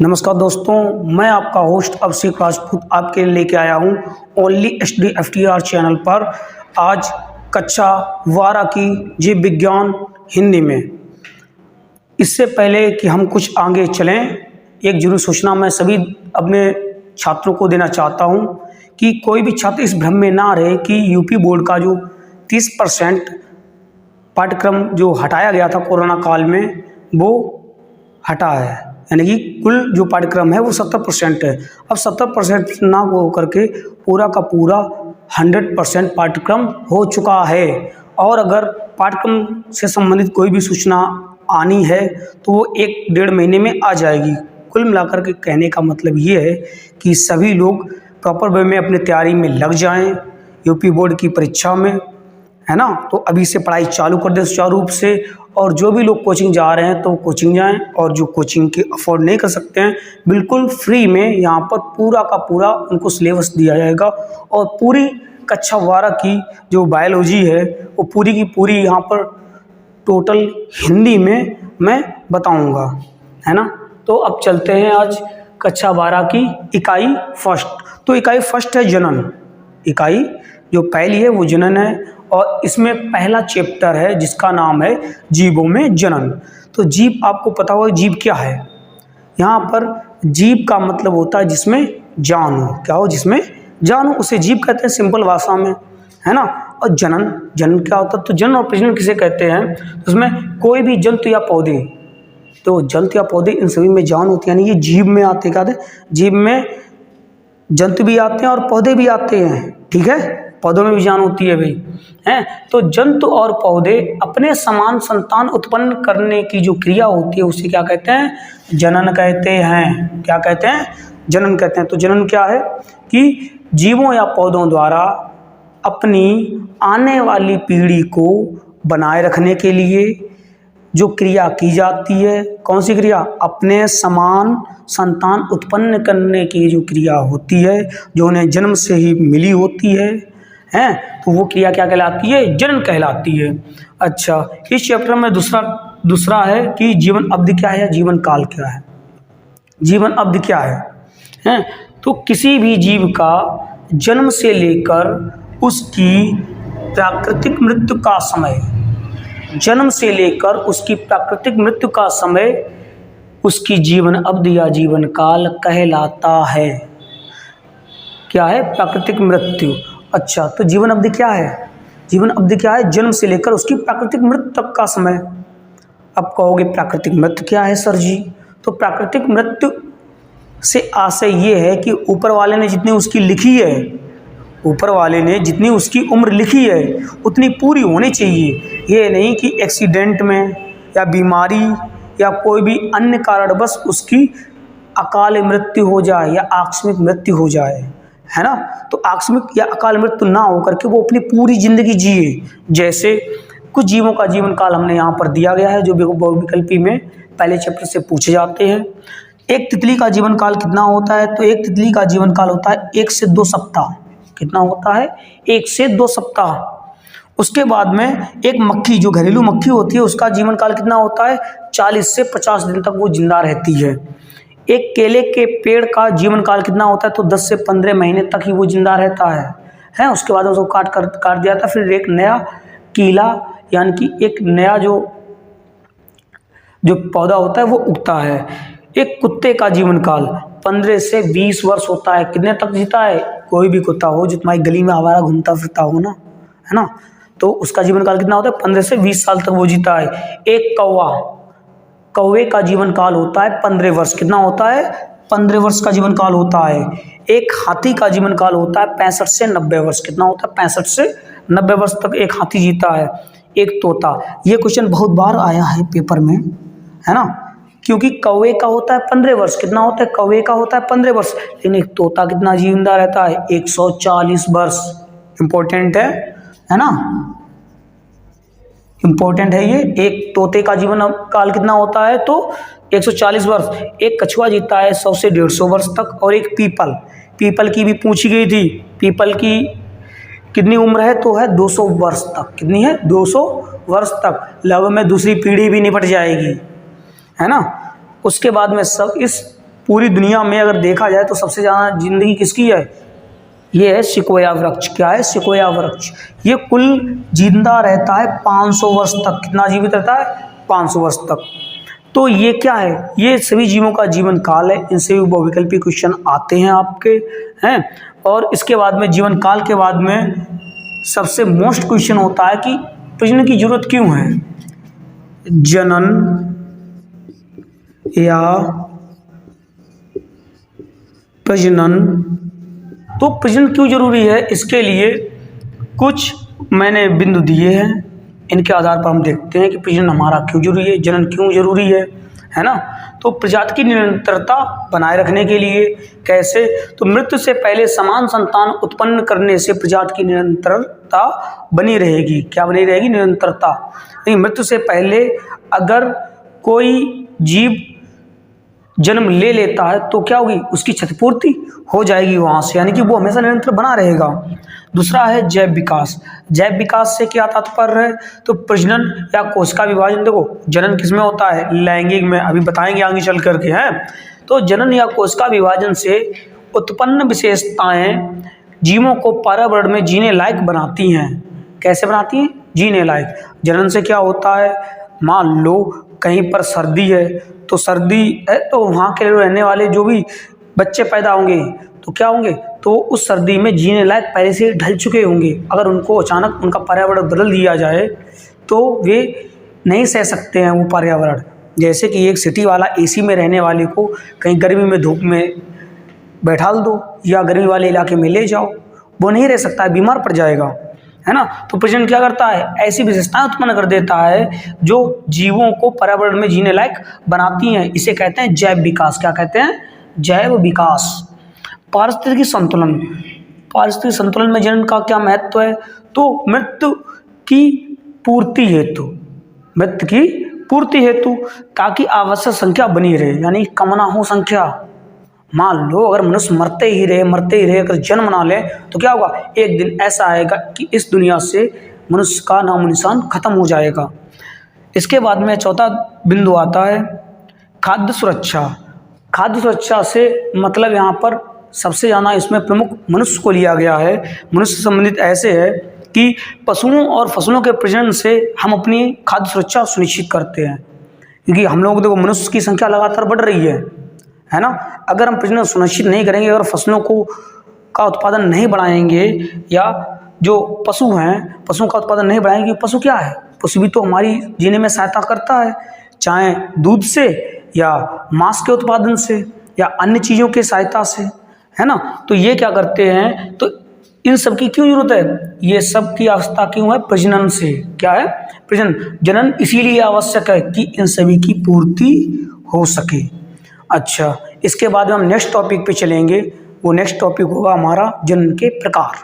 नमस्कार दोस्तों, मैं आपका होस्ट अभिषेक राजपूत आपके लिए लेके आया हूँ ओनली HDFTR चैनल पर। आज कक्षा 12 की जीव विज्ञान हिंदी में। इससे पहले कि हम कुछ आगे चलें, एक जरूर सूचना मैं सभी अपने छात्रों को देना चाहता हूँ कि कोई भी छात्र इस भ्रम में ना रहे कि यूपी बोर्ड का जो 30% पाठ्यक्रम जो हटाया गया था कोरोना काल में, वो हटा है। यानी कि कुल जो पाठ्यक्रम है वो 70% है। अब 70% ना हो करके पूरा का पूरा 100% पाठ्यक्रम हो चुका है। और अगर पाठ्यक्रम से संबंधित कोई भी सूचना आनी है तो वो 1-1.5 महीने में आ जाएगी। कुल मिलाकर के कहने का मतलब ये है कि सभी लोग प्रॉपर वे में अपनी तैयारी में लग जाएं यूपी बोर्ड की परीक्षा में, है ना। तो अभी से पढ़ाई चालू कर दें सुचारू रूप से। और जो भी लोग कोचिंग जा रहे हैं तो कोचिंग जाएं, और जो कोचिंग के अफोर्ड नहीं कर सकते हैं बिल्कुल फ्री में यहाँ पर पूरा का पूरा उनको सिलेबस दिया जाएगा। और पूरी कक्षा 12 की जो बायोलॉजी है वो पूरी की पूरी यहाँ पर टोटल हिंदी में मैं बताऊँगा, है ना। तो अब चलते हैं आज कक्षा 12 की इकाई फर्स्ट। तो इकाई फर्स्ट है जनन। इकाई जो पहली है वो जनन है, और इसमें पहला चैप्टर है जिसका नाम है जीवों में जनन। तो जीव आपको पता होगा जीव क्या है। यहाँ पर जीव का मतलब होता है जिसमें जान हो। क्या हो? जिसमें जान हो, उसे जीव कहते हैं सिंपल भाषा में, है ना। और जनन, जनन क्या होता है? तो जनन और प्रजनन किसे कहते हैं? उसमें कोई भी जंतु या पौधे, तो जंतु या पौधे इन सभी में जान होती है, यानी ये जीव में आते हैं। क्या आते? जीव में जंतु भी आते हैं और पौधे भी आते हैं, ठीक है। पौधों में भी जान होती है भाई, हैं। तो जंतु और पौधे अपने समान संतान उत्पन्न करने की जो क्रिया होती है उसे क्या कहते हैं? जनन कहते हैं। क्या कहते हैं? जनन कहते हैं। तो जनन क्या है कि जीवों या पौधों द्वारा अपनी आने वाली पीढ़ी को बनाए रखने के लिए जो क्रिया की जाती है, कौन सी क्रिया? अपने समान संतान उत्पन्न करने की जो क्रिया होती है, जो उन्हें जन्म से ही मिली होती है, हैं, तो वो क्रिया क्या कहलाती है? जनन कहलाती है। अच्छा, इस चैप्टर में दूसरा है कि जीवन अवधि क्या है या जीवन काल क्या है। जीवन अवधि क्या है, हैं? तो किसी भी जीव का जन्म से लेकर उसकी प्राकृतिक मृत्यु का समय, जन्म से लेकर उसकी प्राकृतिक मृत्यु का समय उसकी जीवन अवधि या जीवन काल कहलाता है। क्या है? प्राकृतिक मृत्यु। अच्छा, तो जीवन अवधि क्या है? जीवन अवधि क्या है? जन्म से लेकर उसकी प्राकृतिक मृत्यु तक का समय। अब कहोगे प्राकृतिक मृत्यु क्या है सर जी? तो प्राकृतिक मृत्यु से आशय ये है कि ऊपर वाले ने जितनी उसकी लिखी है, ऊपर वाले ने जितनी उसकी उम्र लिखी है उतनी पूरी होनी चाहिए। ये नहीं कि एक्सीडेंट में या बीमारी या कोई भी अन्य कारणवश उसकी अकाल मृत्यु हो जाए या आकस्मिक मृत्यु हो जाए, है ना। तो आकस्मिक या अकाल मृत्यु ना होकर के वो अपनी पूरी जिंदगी जिए। जैसे कुछ जीवों का जीवन काल हमने यहाँ पर दिया गया है जो बहुविकल्पी में पहले चैप्टर से पूछे जाते हैं। एक तितली का जीवन काल कितना होता है? तो एक तितली का जीवन काल होता है 1 से 2 सप्ताह। कितना होता है? 1 से 2 सप्ताह। उसके बाद में एक मक्खी, जो घरेलू मक्खी होती है, उसका जीवन काल कितना होता है? 40 से 50 दिन तक वो जिंदा रहती है। एक केले के पेड़ का जीवन काल कितना होता है? तो 10 से 15 महीने तक ही वो जिंदा रहता है। उसके बाद उसको काट दिया था, फिर एक नया कीला यानी कि एक नया जो पौधा होता है वो उगता है। एक कुत्ते का जीवन काल 15 से 20 वर्ष होता है। कितने तक जीता है? कोई भी कुत्ता हो जो तुम्हारी गली में आवारा घूमता फिरता हो ना, है ना, तो उसका जीवन काल कितना होता है? 15 से 20 साल तक वो जीता है। एक कौवे का जीवन काल होता है 15 वर्ष। कितना होता है? 15 वर्ष का जीवन काल होता है। एक हाथी का जीवन काल होता है 65 से 90 वर्ष। कितना होता है? 65 से 90 वर्ष तक एक हाथी जीता है। एक तोता, ये क्वेश्चन बहुत बार आया है पेपर में, है ना, क्योंकि कौवे का होता है 15 वर्ष। कितना होता है? कौवे का होता है 15 वर्ष, लेकिन एक तोता कितना जिंदा रहता है? 140 वर्ष। इंपॉर्टेंट है ना, इंपॉर्टेंट है ये। एक तोते का जीवन काल कितना होता है? तो 140 वर्ष। एक कछुआ जीता है 100 से 150 वर्ष तक। और एक पीपल की भी पूछी गई थी, पीपल की कितनी उम्र है? तो है 200 वर्ष तक। कितनी है? 200 वर्ष तक। लगभग में दूसरी पीढ़ी भी निपट जाएगी, है ना। उसके बाद में सब इस पूरी दुनिया में अगर देखा जाए तो सबसे ज़्यादा जिंदगी किसकी है? ये है सिकोया वृक्ष। क्या है? सिकोया वृक्ष। ये कुल जिंदा रहता है 500 वर्ष तक। कितना जीवित रहता है? 500 वर्ष तक। तो ये क्या है? ये सभी जीवों का जीवन काल है। इनसे भी बहुविकल्पी क्वेश्चन आते हैं आपके, हैं। और इसके बाद में जीवन काल के बाद में सबसे मोस्ट क्वेश्चन होता है कि प्रजनन की जरूरत क्यों है? जनन या प्रजनन, तो प्रजनन क्यों जरूरी है? इसके लिए कुछ मैंने बिंदु दिए हैं, इनके आधार पर हम देखते हैं कि प्रजनन हमारा क्यों जरूरी है, जनन क्यों जरूरी है ना। तो प्रजाति की निरंतरता बनाए रखने के लिए कैसे? तो मृत्यु से पहले समान संतान उत्पन्न करने से प्रजाति की निरंतरता बनी रहेगी। क्या बनी रहेगी? निरंतरता। नहीं, मृत्यु से पहले अगर कोई जीव जन्म ले लेता है तो क्या होगी? उसकी क्षतिपूर्ति हो जाएगी वहाँ से, यानी कि वो हमेशा निरंतर बना रहेगा। दूसरा है जैव विकास। जैव विकास से क्या तात्पर्य है? तो प्रजनन या कोशिका विभाजन। देखो, जनन किसमें होता है? लैंगिक में। अभी बताएंगे आगे चल करके, हैं। तो जनन या कोशिका विभाजन से उत्पन्न विशेषताएं जीवों को पर्यावरण में जीने लायक बनाती हैं। कैसे बनाती हैं? जीने लायक। जनन से क्या होता है? मान लो कहीं पर सर्दी है, तो सर्दी है तो वहाँ के रहने वाले जो भी बच्चे पैदा होंगे तो क्या होंगे? तो उस सर्दी में जीने लायक पहले से ढल चुके होंगे। अगर उनको अचानक उनका पर्यावरण बदल दिया जाए तो वे नहीं सह सकते हैं वो पर्यावरण। जैसे कि एक सिटी वाला एसी में रहने वाले को कहीं गर्मी में धूप में बैठा दो या गर्मी वाले इलाके में ले जाओ, वो नहीं रह सकता है, बीमार पड़ जाएगा, है ना। तो प्रजनन क्या करता है? ऐसी विशेषताएं उत्पन्न कर देता है जो जीवों को पर्यावरण में जीने लायक बनाती हैं। इसे कहते हैं जैव विकास। क्या कहते हैं? जैव विकास। पारिस्थितिकी संतुलन। पारिस्थितिकी संतुलन में जनन का क्या महत्व है? तो मृत्यु की पूर्ति हेतु, मृत्यु की पूर्ति हेतु, ताकि आवश्यक संख्या बनी रहे, यानी कम ना हो संख्या। मान लो अगर मनुष्य मरते ही रहे अगर जन्म ना ले तो क्या होगा? एक दिन ऐसा आएगा कि इस दुनिया से मनुष्य का नामो निशान खत्म हो जाएगा। इसके बाद में चौथा बिंदु आता है खाद्य सुरक्षा। खाद्य सुरक्षा से मतलब यहाँ पर सबसे ज़्यादा इसमें प्रमुख मनुष्य को लिया गया है। मनुष्य से संबंधित ऐसे है कि पशुओं और फसलों के प्रजनन से हम अपनी खाद्य सुरक्षा सुनिश्चित करते हैं, क्योंकि हम लोग देखो मनुष्य की संख्या लगातार बढ़ रही है ना। अगर हम प्रजनन सुनिश्चित नहीं करेंगे, अगर फसलों को का उत्पादन नहीं बढ़ाएंगे या जो पशु हैं पशुओं का उत्पादन नहीं बढ़ाएंगे, पशु क्या है? पशु भी तो हमारी जीने में सहायता करता है, चाहे दूध से या मांस के उत्पादन से या अन्य चीज़ों के सहायता से, है ना। तो ये क्या करते हैं? तो इन सब की क्यों जरूरत है? ये सब की आवश्यकता क्यों है? प्रजनन से। क्या है? प्रजनन। जनन इसीलिए आवश्यक है कि इन सभी की पूर्ति हो सके। अच्छा, इसके बाद में हम नेक्स्ट टॉपिक पे चलेंगे। वो नेक्स्ट टॉपिक होगा हमारा जनन के प्रकार।